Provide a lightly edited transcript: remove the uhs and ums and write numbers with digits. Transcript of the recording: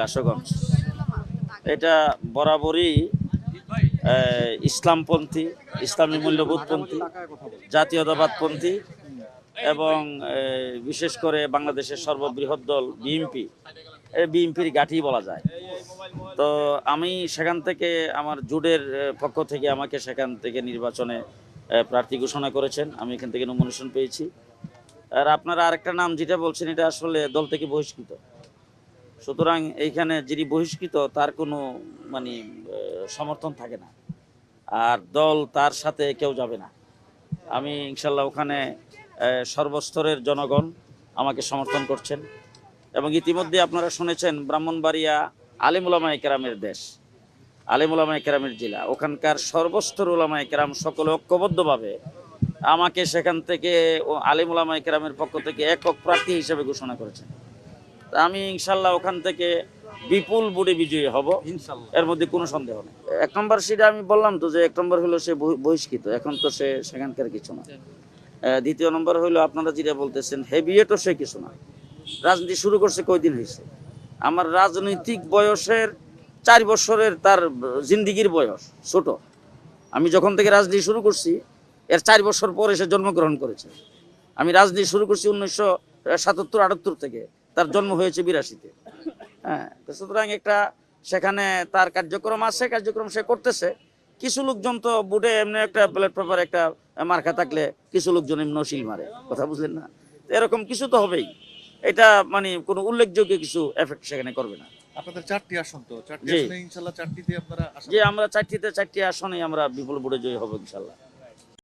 আশুগঞ্জ এটা বরাবরই ইসলামপন্থী, ইসলামী মূল্যবোধপন্থী, জাতীয়তাবাদপন্থী এবং বিশেষ করে বাংলাদেশের সর্ববৃহৎ দল বিএনপি, বিএনপির গাঁটি বলা যায়। তো আমি সেখান থেকে আমার জোটের পক্ষ থেকে আমাকে সেখান থেকে নির্বাচনে প্রার্থী ঘোষণা করেছেন। আমি এখান থেকে নমিনেশন পেয়েছি। আর আপনারা আরেকটা নাম যেটা বলছেন এটা আসলে দল থেকে বহিষ্কৃত, সুতরাং এইখানে যিনি বহিষ্কৃত তার কোনো মানে সমর্থন থাকে না, আর দল তার সাথে কেউ যাবে না। আমি ইনশাল্লাহ ওখানে সর্বস্তরের জনগণ আমাকে সমর্থন করছেন এবং ইতিমধ্যে আপনারা শুনেছেন ব্রাহ্মণবাড়িয়া আলেম ওলামায়ে কেরামের দেশ, আলেম ওলামায়ে কেরামের জেলা, ওখানকার সর্বস্তর ওলামায়ে কেরাম সকলে ঐক্যবদ্ধভাবে আমাকে সেখান থেকে আলেম ওলামায়ে কেরামের পক্ষ থেকে একক প্রার্থী হিসেবে ঘোষণা করেছেন। আমি ইনশাল্লাহ ওখান থেকে বিপুল ভোটে বিজয়ী হব, এর মধ্যে কোনো সন্দেহ নেই। 1 নম্বর সেটা আমি বললাম তো যে 1 নম্বর হলো সে বহিষ্কৃত, এখন তো সে সেখানকার কিছু না। 2 নম্বর হলো আপনারা যেটা বলতেছেন হেভিয়েটও সে কিছু না। রাজনীতি শুরু করছে কয়দিন হয়েছে? আমার রাজনৈতিক বয়সের 4 বছরের তার জিন্দিগির বয়স ছোট। আমি যখন থেকে রাজনীতি শুরু করছি এর 4 বছর পরে সে জন্মগ্রহণ করেছে। আমি রাজনীতি শুরু করছি 1977-78 থেকে, তার জন্ম হয়েছে 82-তে। হ্যাঁ, সুতরাং একটা সেখানে তার কার্যক্রম আছে, কার্যক্রম সে করতেছে। কিছু লোকজন তো বুটে এমনি একটা ব্যালট পেপার একটা মার্কা থাকলে কিছু লোকজন এমনি নশিল মারে, কথা বুঝলেন না? এরকম কিছু তো হবেই, এটা মানে কোনো উল্লেখযোগ্য কিছু এফেক্ট সেখানে করবে না। আপনাদের 4টি আসন তো, 4টি আসনে ইনশাআল্লাহ 4টিতে আপনারা যে আমরা 4টি আসনে আমরা বিপুল ভোটে জয়ী হব ইনশাল্লাহ।